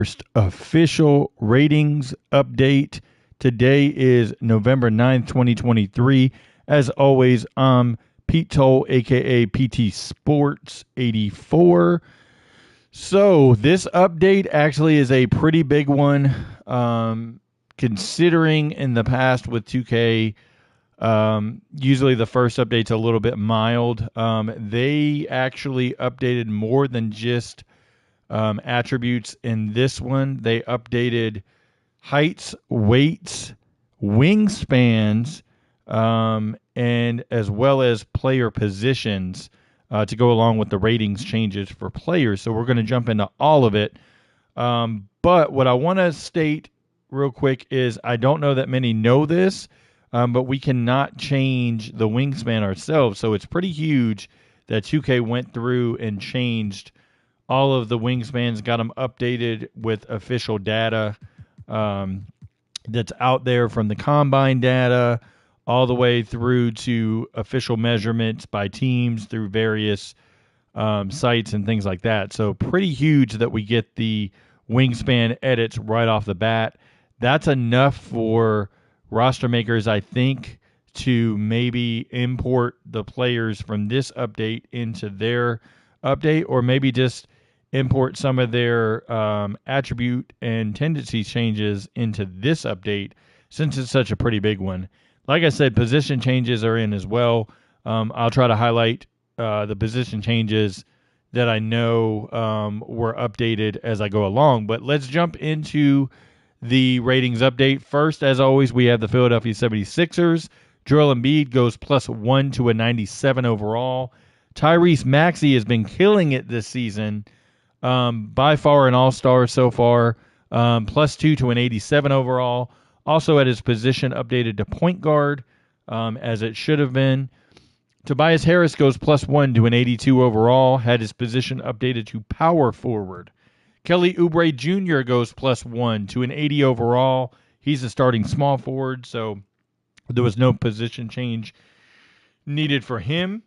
First official ratings update. Today is November 9th, 2023. As always, I'm Pete Toll, aka PT Sports 84. So this update actually is a pretty big one, considering in the past with 2K, usually the first update's a little bit mild. They actually updated more than just attributes in this one. They updated heights, weights, wingspans, and as well as player positions to go along with the ratings changes for players. So we're going to jump into all of it. But what I want to state real quick is I don't know that many know this, but we cannot change the wingspan ourselves. So it's pretty huge that 2K went through and changed all of the wingspans, got them updated with official data that's out there from the combine data all the way through to official measurements by teams through various sites and things like that. So pretty huge that we get the wingspan edits right off the bat. That's enough for roster makers, I think, to maybe import the players from this update into their update, or maybe just import some of their attribute and tendency changes into this update since it's such a pretty big one. Like I said, position changes are in as well. I'll try to highlight the position changes that I know were updated as I go along. But let's jump into the ratings update. First, as always, we have the Philadelphia 76ers. Joel Embiid goes +1 to a 97 overall. Tyrese Maxey has been killing it this season. By far an all-star so far. +2 to an 87 overall. Also at his position updated to point guard, as it should have been. Tobias Harris goes +1 to an 82 overall. Had his position updated to power forward. Kelly Oubre Jr. goes +1 to an 80 overall. He's a starting small forward, so there was no position change needed for him.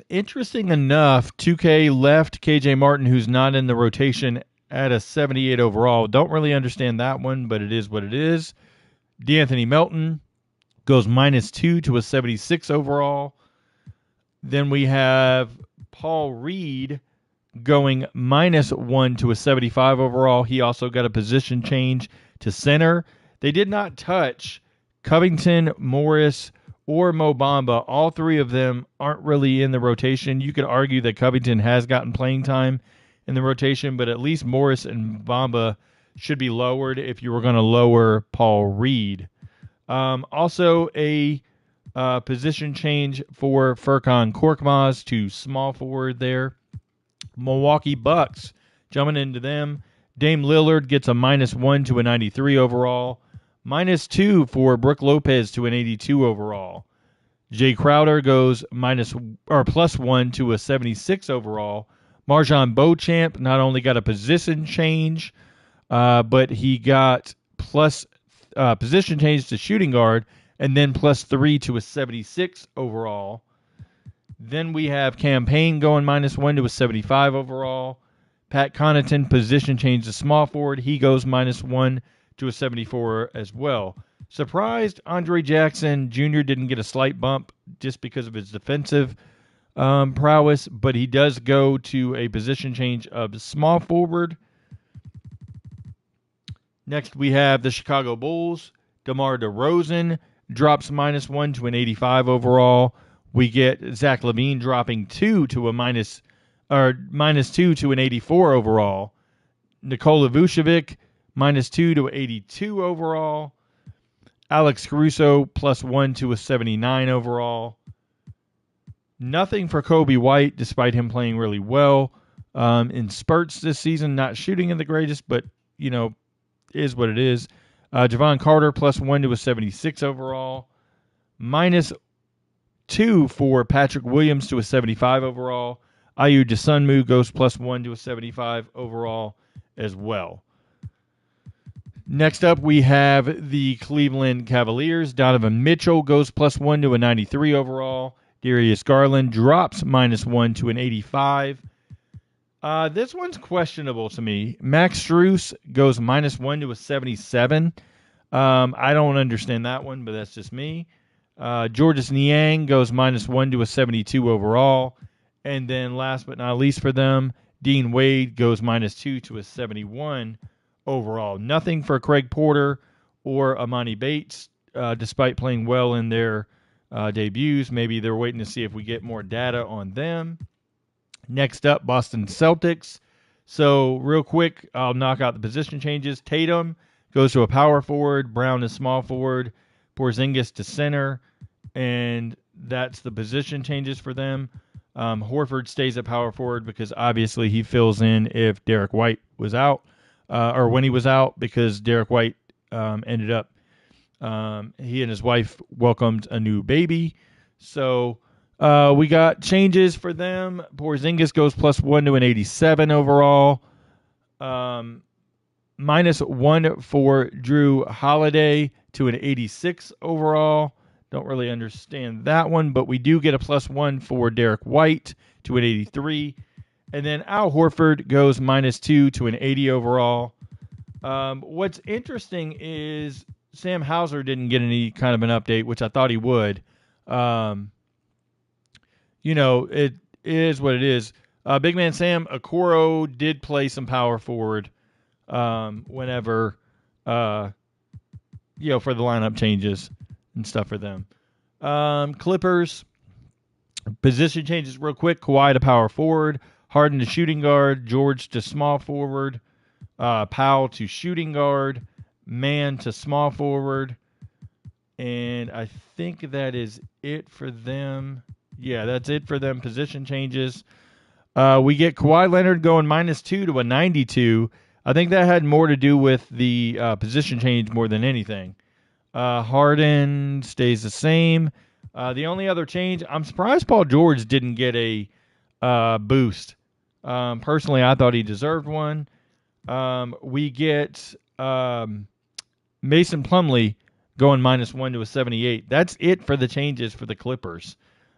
Interesting enough, 2K left KJ Martin, who's not in the rotation, at a 78 overall. Don't really understand that one, but it is what it is. D'Anthony Melton goes -2 to a 76 overall. Then we have Paul Reed going -1 to a 75 overall. He also got a position change to center. They did not touch Covington, Morris, or Mo Bamba. All three of them aren't really in the rotation. You could argue that Covington has gotten playing time in the rotation, but at least Morris and Bamba should be lowered if you were going to lower Paul Reed. Also, a position change for Furkan Korkmaz to small forward there. Milwaukee Bucks, jumping into them. Dame Lillard gets a -1 to a 93 overall. -2 for Brook Lopez to an 82 overall. Jay Crowder goes +1 to a 76 overall. Marjon Beauchamp not only got a position change, but he got position change to shooting guard, and then +3 to a 76 overall. Then we have Cam Payne going -1 to a 75 overall. Pat Connaughton position change to small forward. He goes -1 to a 74 as well. Surprised Andre Jackson Jr. didn't get a slight bump just because of his defensive prowess, but he does go to a position change of small forward. Next, we have the Chicago Bulls. DeMar DeRozan drops -1 to an 85 overall. We get Zach LaVine dropping -2 to an 84 overall. Nikola Vucevic -2 to 82 overall. Alex Caruso +1 to a 79 overall. Nothing for Kobe White, despite him playing really well in spurts this season. Not shooting in the greatest, but, is what it is. Javon Carter +1 to a 76 overall. -2 for Patrick Williams to a 75 overall. Ayu Dosunmu goes +1 to a 75 overall as well. Next up, we have the Cleveland Cavaliers. Donovan Mitchell goes +1 to a 93 overall. Darius Garland drops -1 to an 85. This one's questionable to me. Max Struess goes -1 to a 77. I don't understand that one, but that's just me. Georges Niang goes -1 to a 72 overall. And then last but not least for them, Dean Wade goes -2 to a 71 overall. Nothing for Craig Porter or Amani Bates, despite playing well in their debuts. Maybe they're waiting to see if we get more data on them. Next up, Boston Celtics. So real quick, I'll knock out the position changes. Tatum goes to a power forward. Brown is small forward. Porzingis to center. And that's the position changes for them. Horford stays at power forward because obviously he fills in if Derek White was out, or when he was out, because Derek White ended up, he and his wife welcomed a new baby. So we got changes for them. Porzingis goes +1 to an 87 overall. -1 for Drew Holiday to an 86 overall. Don't really understand that one, but we do get a +1 for Derek White to an 83. And then Al Horford goes -2 to an 80 overall. What's interesting is Sam Hauser didn't get any kind of an update, which I thought he would. It is what it is. Big man Sam Okoro did play some power forward whenever, for the lineup changes and stuff for them. Clippers, position changes real quick. Kawhi to power forward. Harden to shooting guard. George to small forward. Powell to shooting guard. Mann to small forward. And I think that is it for them. Yeah, that's it for them. Position changes. We get Kawhi Leonard going -2 to a 92. I think that had more to do with the position change more than anything. Harden stays the same. The only other change, I'm surprised Paul George didn't get a boost. Personally, I thought he deserved one. We get Mason Plumlee going -1 to a 78. That's it for the changes for the Clippers.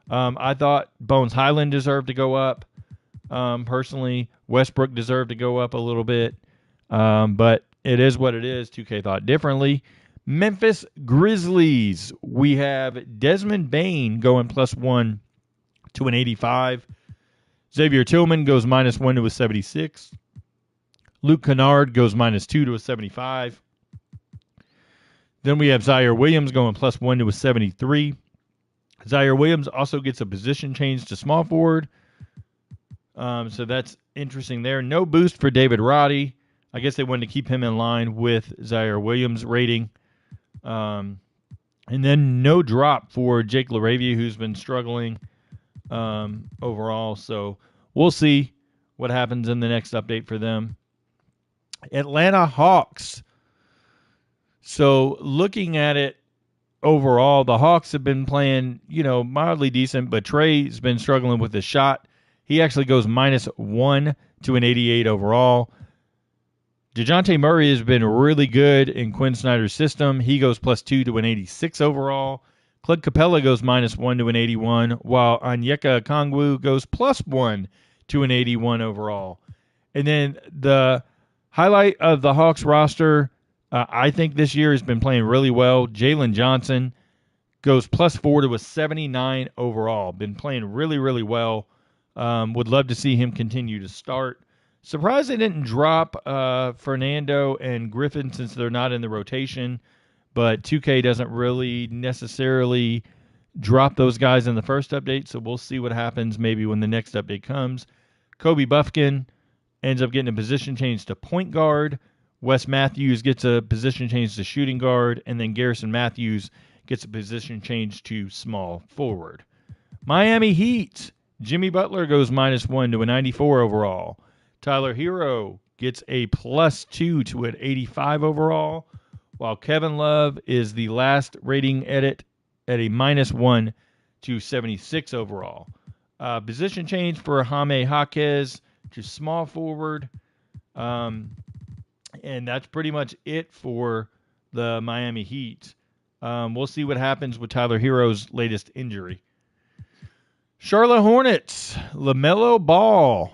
I thought Bones Highland deserved to go up. Personally, Westbrook deserved to go up a little bit. But it is what it is. 2K thought differently. Memphis Grizzlies. We have Desmond Bane going +1 to an 85. Xavier Tillman goes -1 to a 76. Luke Kennard goes -2 to a 75. Then we have Zaire Williams going +1 to a 73. Zaire Williams also gets a position change to small forward. So that's interesting there. No boost for David Roddy. I guess they wanted to keep him in line with Zaire Williams' rating. And then no drop for Jake LaRavia, who's been struggling overall. So we'll see what happens in the next update for them. Atlanta Hawks. So looking at it overall, the Hawks have been playing, mildly decent, but Trey's been struggling with the shot. He actually goes -1 to an 88 overall. DeJounte Murray has been really good in Quinn Snyder's system. He goes +2 to an 86 overall. Clint Capella goes -1 to an 81, while Onyeka Okongwu goes +1 to an 81 overall. And then the highlight of the Hawks roster, I think this year has been playing really well. Jalen Johnson goes +4 to a 79 overall. Been playing really, really well. Would love to see him continue to start. Surprised they didn't drop Fernando and Griffin since they're not in the rotation. But 2K doesn't really necessarily drop those guys in the first update, so we'll see what happens maybe when the next update comes. Kobe Buffkin ends up getting a position change to point guard. Wes Matthews gets a position change to shooting guard, and then Garrison Matthews gets a position change to small forward. Miami Heat. Jimmy Butler goes -1 to a 94 overall. Tyler Hero gets a +2 to an 85 overall, while Kevin Love is the last rating edit at a -1 to 76 overall. Position change for Jaime Jaquez to small forward. And that's pretty much it for the Miami Heat. We'll see what happens with Tyler Hero's latest injury. Charlotte Hornets, LaMelo Ball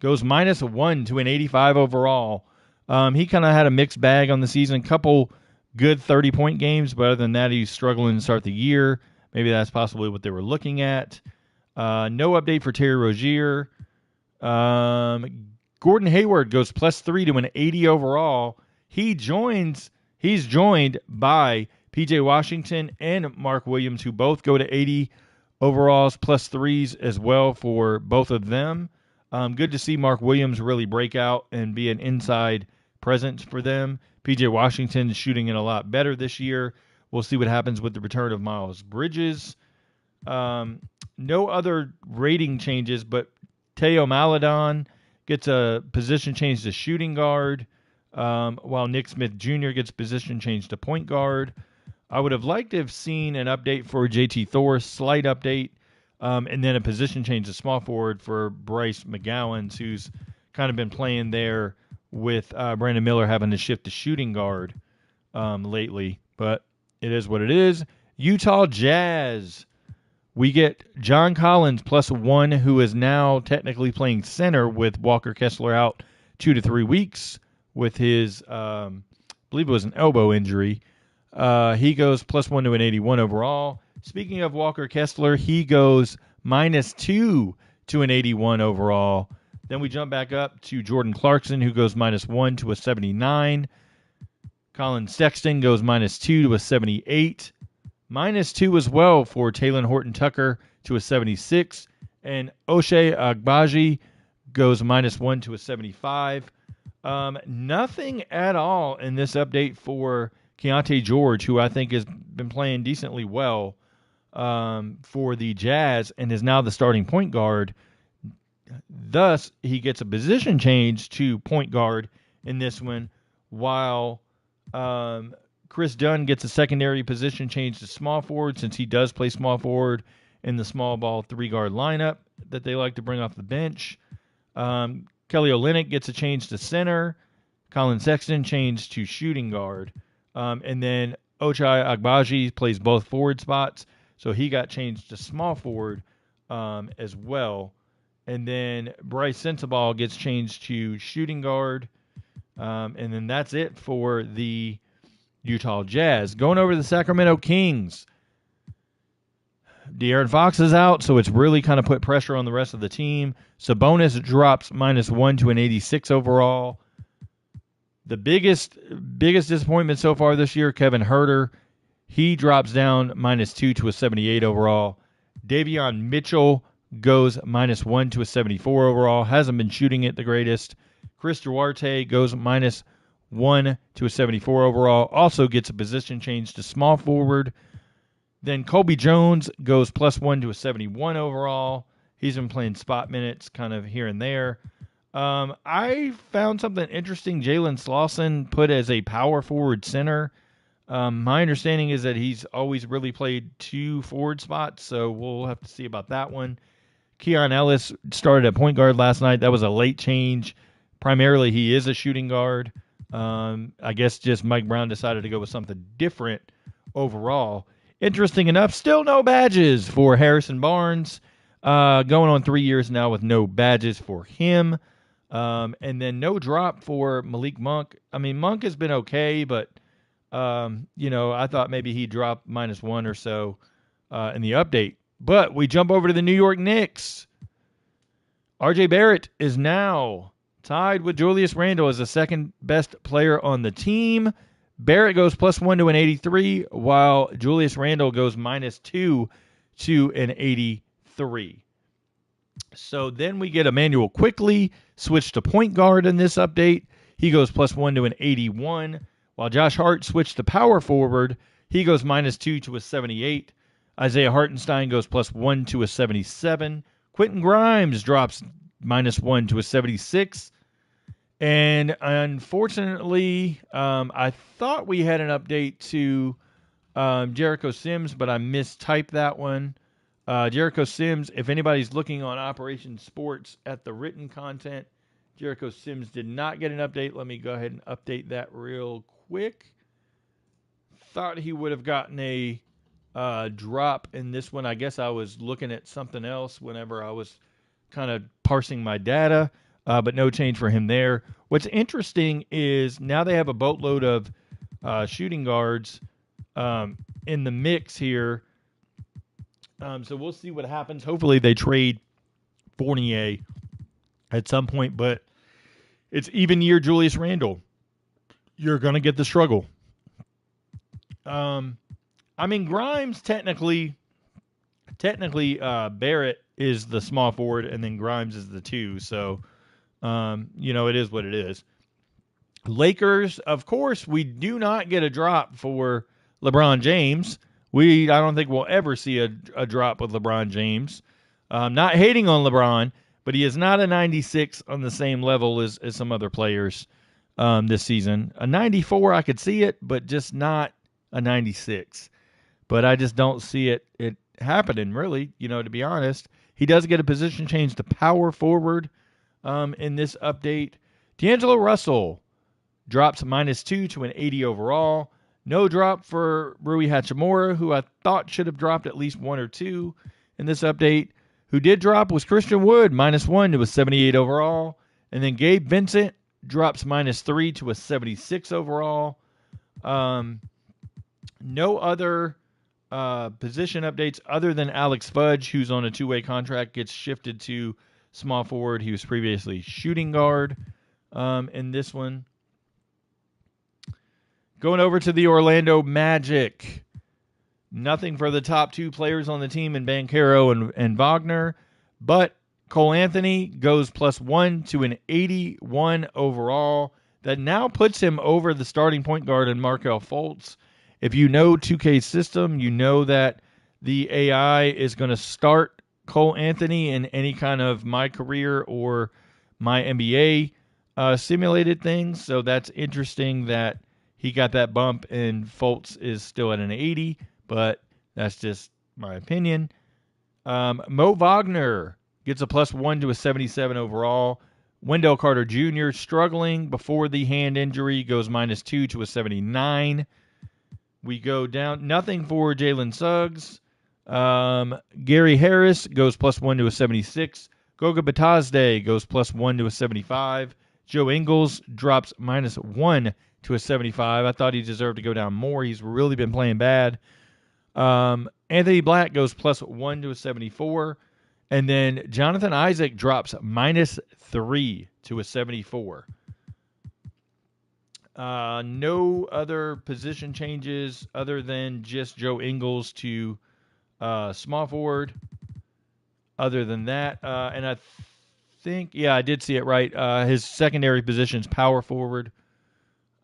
goes -1 to an 85 overall. He kind of had a mixed bag on the season. Couple good 30-point games, but other than that, he's struggling to start the year. Maybe that's possibly what they were looking at. No update for Terry Rozier. Gordon Hayward goes +3 to an 80 overall. He's joined by PJ Washington and Mark Williams, who both go to 80 overalls, +3s as well for both of them. Good to see Mark Williams really break out and be an inside presence for them. PJ Washington is shooting it a lot better this year. We'll see what happens with the return of Miles Bridges. No other rating changes, but Teo Maledon gets a position change to shooting guard, while Nick Smith Jr. gets position change to point guard. I would have liked to have seen an update for JT Thor, slight update, and then a position change to small forward for Bryce McGowan, who's kind of been playing there with Brandon Miller having to shift to shooting guard lately. But it is what it is. Utah Jazz. We get John Collins +1, who is now technically playing center with Walker Kessler out 2 to 3 weeks with his, I believe it was an elbow injury. He goes +1 to an 81 overall. Speaking of Walker Kessler, he goes -2 to an 81 overall. Then we jump back up to Jordan Clarkson, who goes -1 to a 79. Colin Sexton goes -2 to a 78. -2 as well for Talen Horton-Tucker to a 76. And Ochai Agbaji goes -1 to a 75. Nothing at all in this update for Keontae George, who I think has been playing decently well for the Jazz and is now the starting point guard. Thus, he gets a position change to point guard in this one, while Chris Dunn gets a secondary position change to small forward, since he does play small forward in the small ball 3-guard lineup that they like to bring off the bench. Kelly Olynyk gets a change to center. Colin Sexton changed to shooting guard. And then Ochai Agbaji plays both forward spots, so he got changed to small forward as well. And then Bryce Sensabaugh gets changed to shooting guard. And then that's it for the Utah Jazz. Going over to the Sacramento Kings. De'Aaron Fox is out, so it's really kind of put pressure on the rest of the team. Sabonis drops -1 to an 86 overall. The biggest disappointment so far this year, Kevin Huerter. He drops down -2 to a 78 overall. Davion Mitchell goes -1 to a 74 overall. Hasn't been shooting it the greatest. Chris Duarte goes -1 to a 74 overall. Also gets a position change to small forward. Then Colby Jones goes +1 to a 71 overall. He's been playing spot minutes kind of here and there. I found something interesting. Jalen Slauson put as a power forward center. My understanding is that he's always really played 2 forward spots, so we'll have to see about that one. Keon Ellis started at point guard last night. That was a late change. Primarily, he is a shooting guard. I guess just Mike Brown decided to go with something different overall. Interesting enough, still no badges for Harrison Barnes. Going on 3 years now with no badges for him. And then no drop for Malik Monk. I mean, Monk has been okay, but, I thought maybe he dropped -1 or so in the update. But we jump over to the New York Knicks. RJ Barrett is now tied with Julius Randle as the second best player on the team. Barrett goes +1 to an 83, while Julius Randle goes -2 to an 83. So then we get Emmanuel Quickley switch to point guard in this update. He goes +1 to an 81, while Josh Hart switched to power forward. He goes -2 to a 78. Isaiah Hartenstein goes +1 to a 77. Quentin Grimes drops -1 to a 76. And unfortunately, I thought we had an update to Jericho Sims, but I mistyped that one. Jericho Sims, if anybody's looking on Operation Sports at the written content, Jericho Sims did not get an update. Let me go ahead and update that real quick. Thought he would have gotten a drop in this one. I guess I was looking at something else whenever I was kind of parsing my data. but no change for him there. What's interesting is now they have a boatload of shooting guards in the mix here. So we'll see what happens. Hopefully they trade Fournier at some point, but it's even year Julius Randle. You're going to get the struggle. Grimes technically Barrett is the small forward and then Grimes is the 2. So, it is what it is. Lakers, of course, we do not get a drop for LeBron James. I don't think we'll ever see a drop with LeBron James. Not hating on LeBron, but he is not a 96 on the same level as some other players this season. A 94, I could see it, but just not a 96. But I just don't see it happening, really, to be honest. He does get a position change to power forward in this update. D'Angelo Russell drops -2 to an 80 overall. No drop for Rui Hachimura, who I thought should have dropped at least 1 or 2 in this update. Who did drop was Christian Wood, -1 to a 78 overall. And then Gabe Vincent drops -3 to a 76 overall. No other position updates other than Alex Fudge, who's on a 2-way contract, gets shifted to small forward. He was previously shooting guard in this one. Going over to the Orlando Magic. Nothing for the top 2 players on the team in Banchero and Wagner, but Cole Anthony goes +1 to an 81 overall. That now puts him over the starting point guard in Markelle Fultz. If you know 2K's system, you know that the AI is going to start Cole Anthony in any kind of My Career or My NBA simulated things. So that's interesting that he got that bump and Fultz is still at an 80, but that's just my opinion. Mo Wagner gets a +1 to a 77 overall. Wendell Carter Jr. struggling before the hand injury, goes -2 to a 79. We go down. Nothing for Jalen Suggs. Gary Harris goes +1 to a 76. Goga Batazde goes +1 to a 75. Joe Ingles drops -1 to a 75. I thought he deserved to go down more. He's really been playing bad. Anthony Black goes +1 to a 74. And then Jonathan Isaac drops -3 to a 74. No other position changes other than just Joe Ingles to small forward. Other than that, and I think, I did see it right. His secondary position's power forward.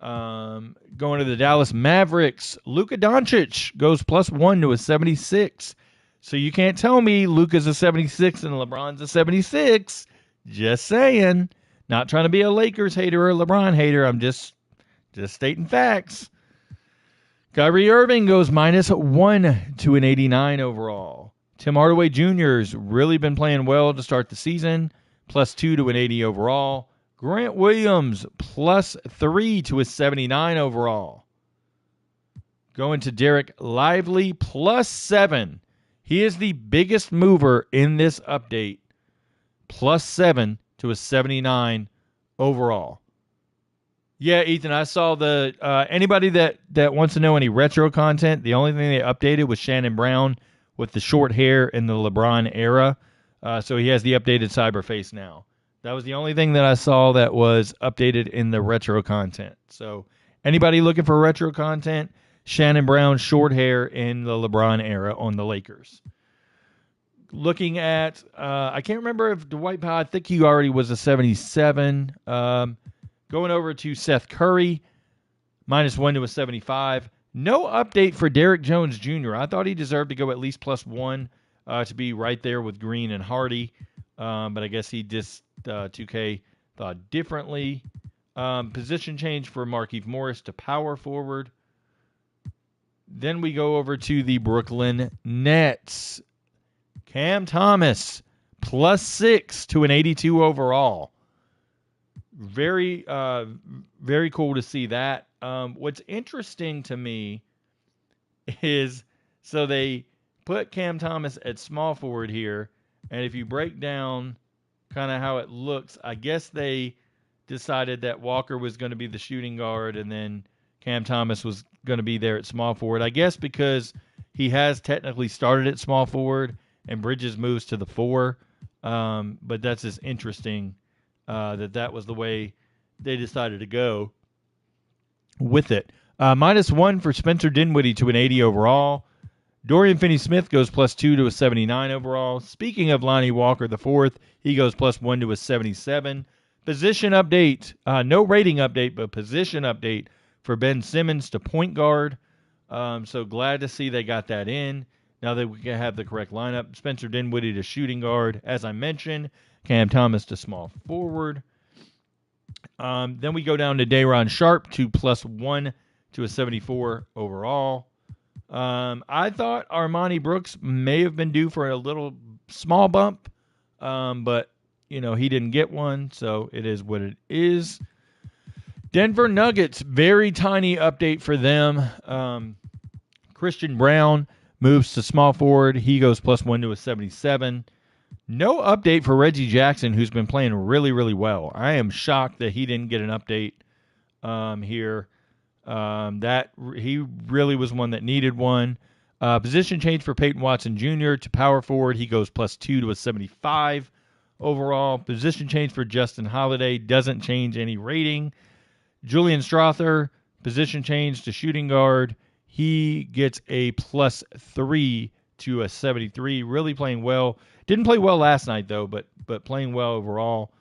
Going to the Dallas Mavericks, Luka Doncic goes +1 to a 76. So you can't tell me Luka's a 76 and LeBron's a 76. Just saying. Not trying to be a Lakers hater or a LeBron hater. I'm just stating facts. Kyrie Irving goes -1 to an 89 overall. Tim Hardaway Jr.'s really been playing well to start the season. +2 to an 80 overall. Grant Williams +3 to a 79 overall. Going to Derek Lively +7. He is the biggest mover in this update. +7 to a 79 overall. Yeah, Ethan, I saw the anybody that wants to know any retro content, the only thing they updated was Shannon Brown with the short hair in the LeBron era. So he has the updated cyber face now. That was the only thing that I saw that was updated in the retro content. So anybody looking for retro content, Shannon Brown short hair in the LeBron era on the Lakers. Looking at, I can't remember if Dwight Powell, I think he already was a 77. Going over to Seth Curry, -1 to a 75. No update for Derrick Jones Jr. I thought he deserved to go at least +1 to be right there with Green and Hardy. But I guess he just, 2K thought differently. Position change for Markieff Morris to power forward. Then we go over to the Brooklyn Nets. Cam Thomas, +6 to an 82 overall. Very, very cool to see that. What's interesting to me is, so they put Cam Thomas at small forward here, and if you break down kind of how it looks. I guess they decided that Walker was going to be the shooting guard, and then Cam Thomas was going to be there at small forward. I guess because he has technically started at small forward, and Bridges moves to the 4. But that's just interesting that was the way they decided to go with it. -1 for Spencer Dinwiddie to an 80 overall. Dorian Finney-Smith goes +2 to a 79 overall. Speaking of Lonnie Walker the fourth, he goes +1 to a 77. Position update, no rating update, but position update for Ben Simmons to point guard. So glad to see they got that in. Now that we can have the correct lineup. Spencer Dinwiddie to shooting guard, as I mentioned. Cam Thomas to small forward. Then we go down to Day'Ron Sharpe to +1 to a 74 overall. I thought Armani Brooks may have been due for a little small bump, but he didn't get one, so it is what it is. Denver Nuggets, very tiny update for them. Christian Brown moves to small forward. He goes +1 to a 77. No update for Reggie Jackson, who's been playing really, really well. I am shocked that he didn't get an update here. That he really was one that needed one. Position change for Peyton Watson Jr. to power forward. He goes +2 to a 75 overall. Position change for Justin Holiday. Doesn't change any rating. Julian Strother, position change to shooting guard. He gets a +3 to a 73. Really playing well. Didn't play well last night, though, but playing well overall.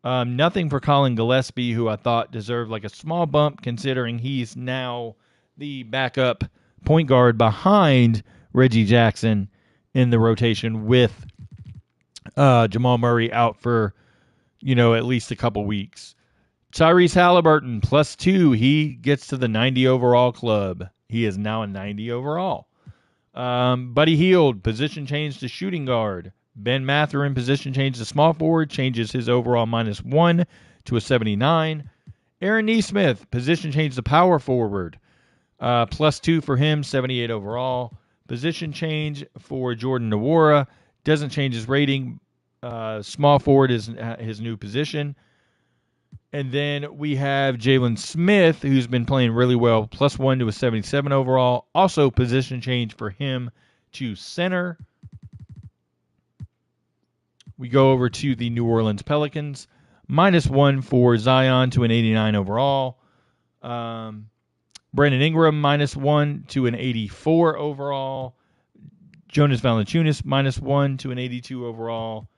Nothing for Colin Gillespie, who I thought deserved like a small bump, considering he's now the backup point guard behind Reggie Jackson in the rotation with Jamal Murray out for, at least a couple weeks. Tyrese Halliburton, +2. He gets to the 90 overall club. He is now a 90 overall. Buddy Hield, position change to shooting guard. Ben Mathurin, position change to small forward, changes his overall -1 to a 79. Aaron Nesmith, position change to power forward. +2 for him, 78 overall. Position change for Jordan Nwora. Doesn't change his rating. Small forward is his new position. And then we have Jalen Smith, who's been playing really well, +1 to a 77 overall. Also position change for him to center. We go over to the New Orleans Pelicans. -1 for Zion to an 89 overall. Brandon Ingram, -1 to an 84 overall. Jonas Valanciunas, -1 to an 82 overall.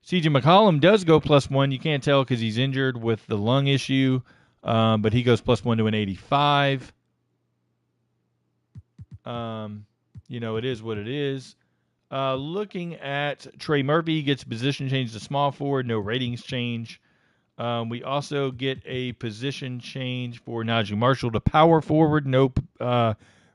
CJ McCollum does go +1. You can't tell because he's injured with the lung issue, but he goes +1 to an 85. It is what it is. Looking at Trey Murphy, gets position change to small forward, no ratings change. We also get a position change for Najee Marshall to power forward, no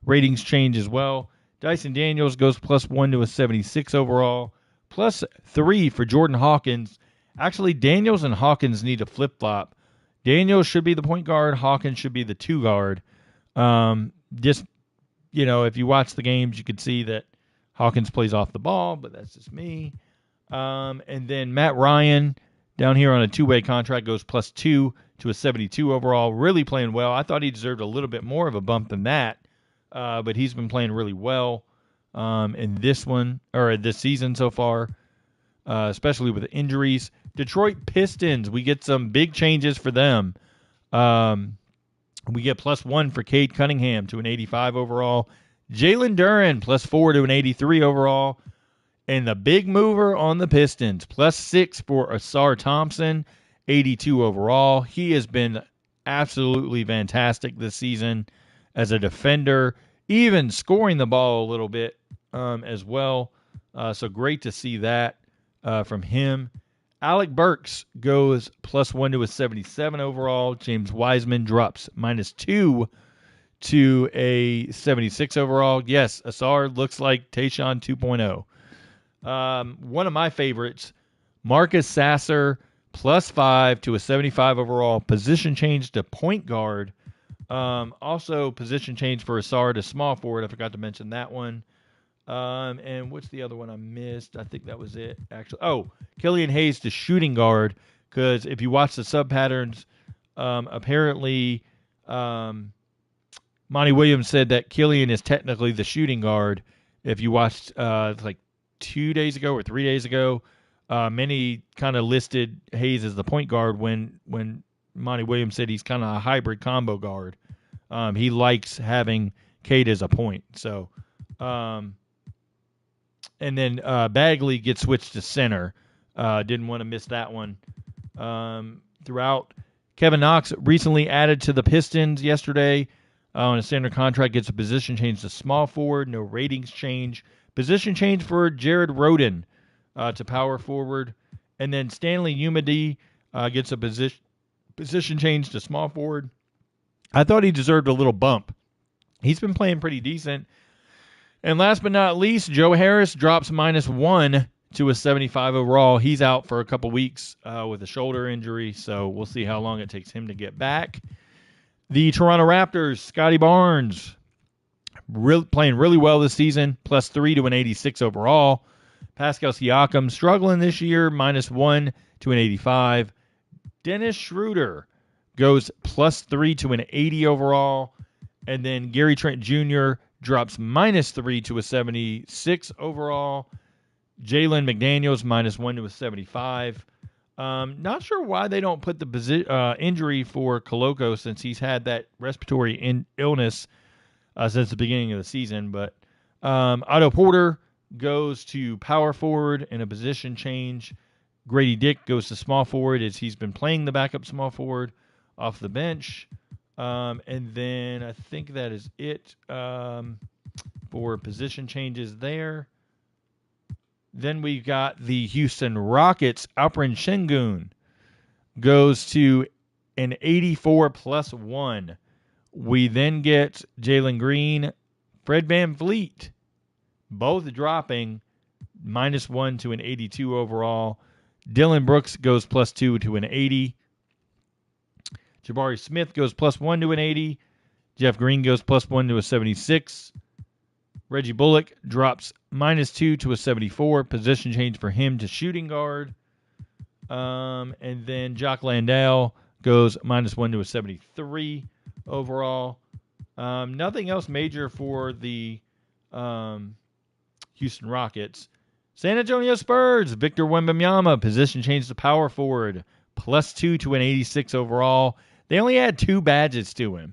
ratings change as well. Dyson Daniels goes +1 to a 76 overall. +3 for Jordan Hawkins. Actually, Daniels and Hawkins need to flip-flop. Daniels should be the point guard. Hawkins should be the 2 guard. If you watch the games, you could see that Hawkins plays off the ball, but that's just me. And then Matt Ryan down here on a 2-way contract goes +2 to a 72 overall. Really playing well. I thought he deserved a little bit more of a bump than that, but he's been playing really well in this season so far, especially with the injuries. Detroit Pistons, we get some big changes for them. We get +1 for Cade Cunningham to an 85 overall. Jalen Duren, +4 to an 83 overall. And the big mover on the Pistons, +6 for Asar Thompson, 82 overall. He has been absolutely fantastic this season as a defender, even scoring the ball a little bit as well. So great to see that from him. Alec Burks goes +1 to a 77 overall. James Wiseman drops -2 to a 76 overall. Yes, Asar looks like Tayshaun 2.0. One of my favorites, Marcus Sasser, +5 to a 75 overall. Position change to point guard. Also position change for Asar to small forward. I forgot to mention that one. And what's the other one I missed? I think that was it, actually. Oh, Killian Hayes to shooting guard, because if you watch the sub patterns, apparently Monty Williams said that Killian is technically the shooting guard. If you watched like 2 days ago or 3 days ago, many kind of listed Hayes as the point guard when Monty Williams said he's kind of a hybrid combo guard. He likes having Cade as a point. So, and then Bagley gets switched to center. Didn't want to miss that one. Throughout, Kevin Knox recently added to the Pistons yesterday on a standard contract. Gets a position change to small forward. No ratings change. Position change for Jared Rhoden to power forward. And then Stanley Umedy gets a position change to small forward. I thought he deserved a little bump. He's been playing pretty decent. And last but not least, Joe Harris drops -1 to a 75 overall. He's out for a couple weeks with a shoulder injury, so we'll see how long it takes him to get back. The Toronto Raptors, Scotty Barnes, playing really well this season, +3 to an 86 overall. Pascal Siakam struggling this year, -1 to an 85. Dennis Schroeder goes +3 to an 80 overall. And then Gary Trent Jr. drops -3 to a 76 overall. Jalen McDaniels -1 to a 75. Not sure why they don't put the injury for Koloko, since he's had that respiratory illness since the beginning of the season. But Otto Porter goes to power forward in a position change. Grady Dick goes to small forward, as he's been playing the backup small forward off the bench. And then I think that is it for position changes there. Then we got the Houston Rockets. Alperen Sengun goes to an 84 +1. We then get Jalen Green, Fred VanVleet, both dropping -1 to an 82 overall. Dylan Brooks goes +2 to an 80. Jabari Smith goes +1 to an 80. Jeff Green goes +1 to a 76. Reggie Bullock drops -2 to a 74. Position change for him to shooting guard. And then Jock Landale goes -1 to a 73 overall. Nothing else major for the Houston Rockets. San Antonio Spurs, Victor Wembanyama, position change to power forward, +2 to an 86 overall. They only had 2 badges to him.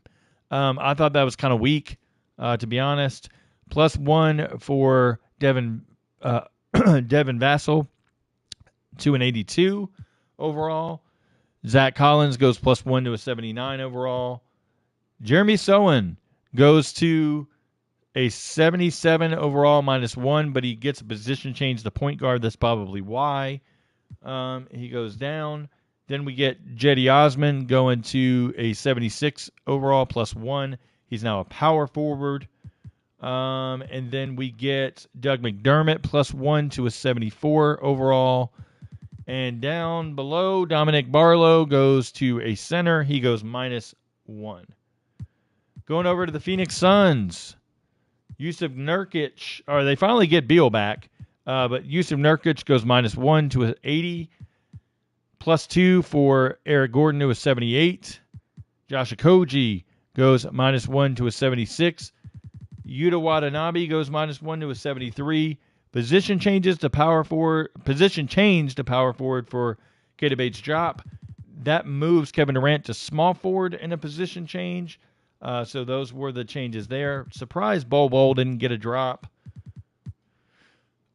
I thought that was kind of weak, to be honest. +1 for Devin Vassell to an 82 overall. Zach Collins goes +1 to a 79 overall. Jeremy Sohan goes to a 77 overall -1, but he gets a position change to point guard. That's probably why he goes down. Then we get Jetty Osman going to a 76 overall +1. He's now a power forward. And then we get Doug McDermott +1 to a 74 overall. And down below, Dominic Barlow goes to a center. He goes -1. Going over to the Phoenix Suns. Yusuf Nurkic, or they finally get Beal back, but Yusuf Nurkic goes -1 to an 80. +2 for Eric Gordon to a 78. Josh Okogie goes -1 to a 76. Yuta Watanabe goes -1 to a 73. Position change to power forward for Keita Bates-Diop. That moves Kevin Durant to small forward in a position change. So those were the changes there. Surprised Bol Bol didn't get a drop.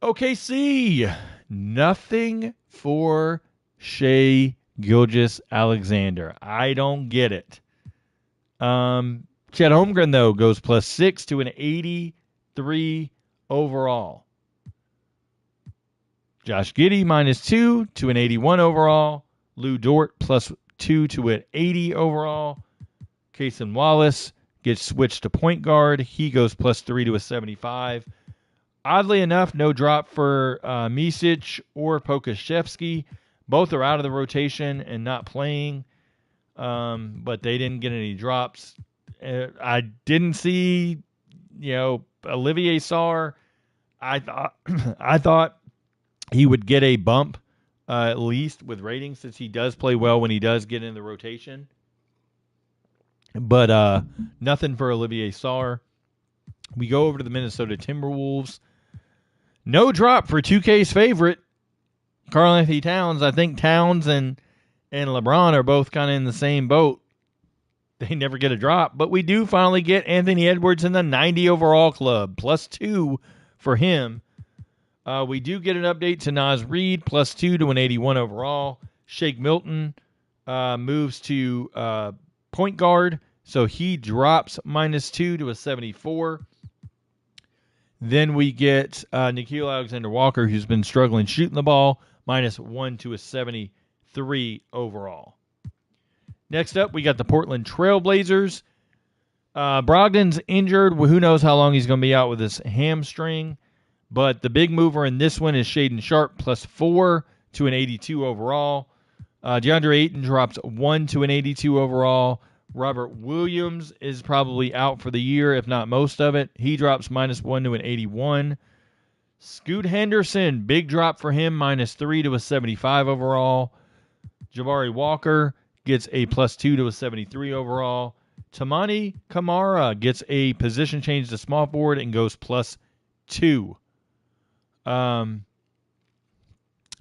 OKC, nothing for Shai Gilgeous-Alexander. I don't get it. Chet Holmgren, though, goes +6 to an 83 overall. Josh Giddey -2 to an 81 overall. Lou Dort +2 to an 80 overall. Cason Wallace gets switched to point guard. He goes +3 to a 75. Oddly enough, no drop for Micic or Pokashevsky. Both are out of the rotation and not playing, but they didn't get any drops. I didn't see, Olivier Sarr I thought I thought he would get a bump at least with ratings since he does play well when he does get in the rotation. But nothing for Olivier Sarr. We go over to the Minnesota Timberwolves. No drop for 2K's favorite, Karl-Anthony Towns. I think Towns and LeBron are both kind of in the same boat. They never get a drop, but we do finally get Anthony Edwards in the 90 overall club, +2 for him. We do get an update to Naz Reid, +2 to an 81 overall. Shake Milton moves to point guard, so he drops -2 to a 74. Then we get Nickeil Alexander-Walker, who's been struggling shooting the ball, -1 to a 73 overall. Next up, we got the Portland Trailblazers. Brogdon's injured. Who knows how long he's going to be out with his hamstring. But the big mover in this one is Shaedon Sharpe, +4 to an 82 overall. DeAndre Ayton drops 1 to an 82 overall. Robert Williams is probably out for the year, if not most of it. He drops -1 to an 81. Scoot Henderson, big drop for him, -3 to a 75 overall. Jabari Walker gets a +2 to a 73 overall. Tamani Kamara gets a position change to small forward and goes +2. I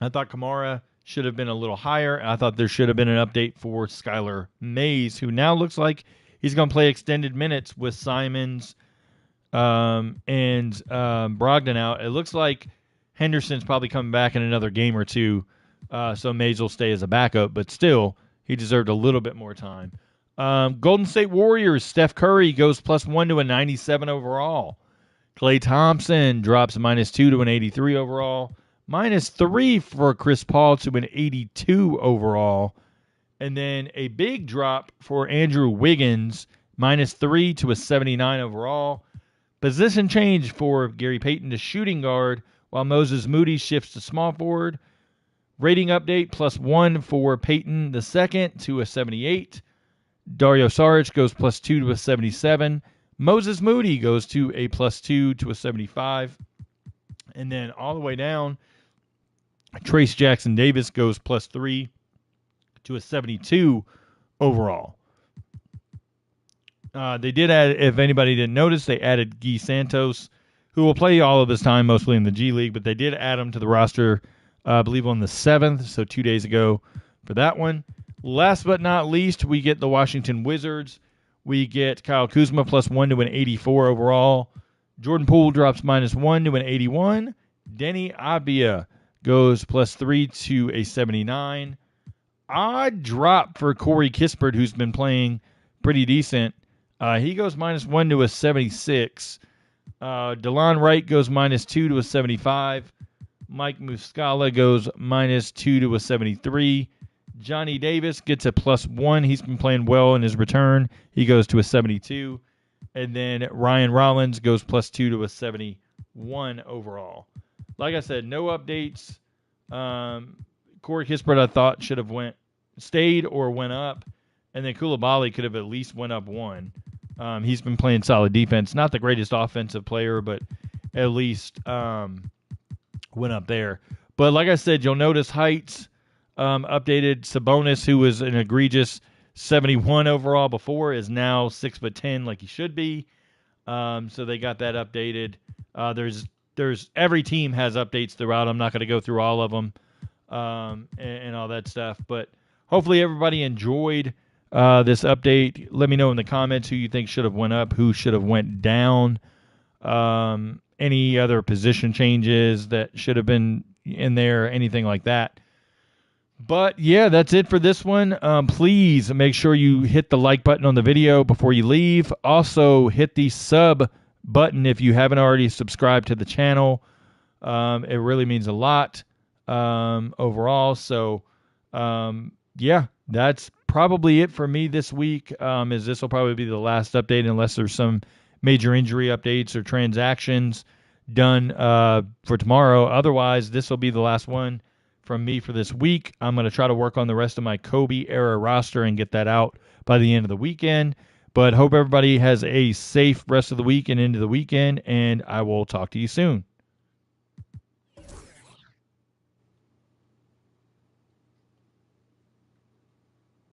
thought Kamara should have been a little higher. I thought there should have been an update for Skylar Mays, who now looks like he's going to play extended minutes with Simons and Brogdon out. It looks like Henderson's probably coming back in another game or two, so Mays will stay as a backup, but still, he deserved a little bit more time. Golden State Warriors, Steph Curry goes +1 to a 97 overall. Klay Thompson drops -2 to an 83 overall. -3 for Chris Paul to an 82 overall. And then a big drop for Andrew Wiggins, -3 to a 79 overall. Position change for Gary Payton to shooting guard, while Moses Moody shifts to small forward. Rating update, +1 for Payton II to a 78. Dario Saric goes +2 to a 77. Moses Moody goes to a +2 to a 75. And then all the way down, Trace Jackson Davis goes +3 to a 72 overall. They did add, if anybody didn't notice, they added Guy Santos, who will play all of his time mostly in the G League, but they did add him to the roster, I believe, on the 7th, so 2 days ago for that one. Last but not least, we get the Washington Wizards. We get Kyle Kuzma +1 to an 84 overall. Jordan Poole drops -1 to an 81. Denny Abia goes +3 to a 79. Odd drop for Corey Kispert, who's been playing pretty decent. He goes -1 to a 76. DeLon Wright goes -2 to a 75. Mike Muscala goes -2 to a 73. Johnny Davis gets a +1. He's been playing well in his return. He goes to a 72. And then Ryan Rollins goes +2 to a 71 overall. Like I said, no updates. Corey Kispert, I thought, should have stayed or went up. And then Coulibaly could have at least went up 1. He's been playing solid defense. Not the greatest offensive player, but at least went up there. But like I said, you'll notice Heights updated. Sabonis, who was an egregious 71 overall before, is now 6'10", like he should be. So they got that updated. There's every team has updates throughout. I'm not going to go through all of them and all that stuff. But hopefully everybody enjoyed this update. Let me know in the comments who you think should have went up, who should have went down. Any other position changes that should have been in there, anything like that. But yeah, that's it for this one. Please make sure you hit the like button on the video before you leave. Also, hit the sub button if you haven't already subscribed to the channel. It really means a lot overall. So, yeah, that's probably it for me this week. As this will probably be the last update unless there's some major injury updates or transactions done for tomorrow. Otherwise, this will be the last one from me for this week. I'm going to try to work on the rest of my Kobe era roster and get that out by the end of the weekend. But hope everybody has a safe rest of the week and into the weekend, and I will talk to you soon.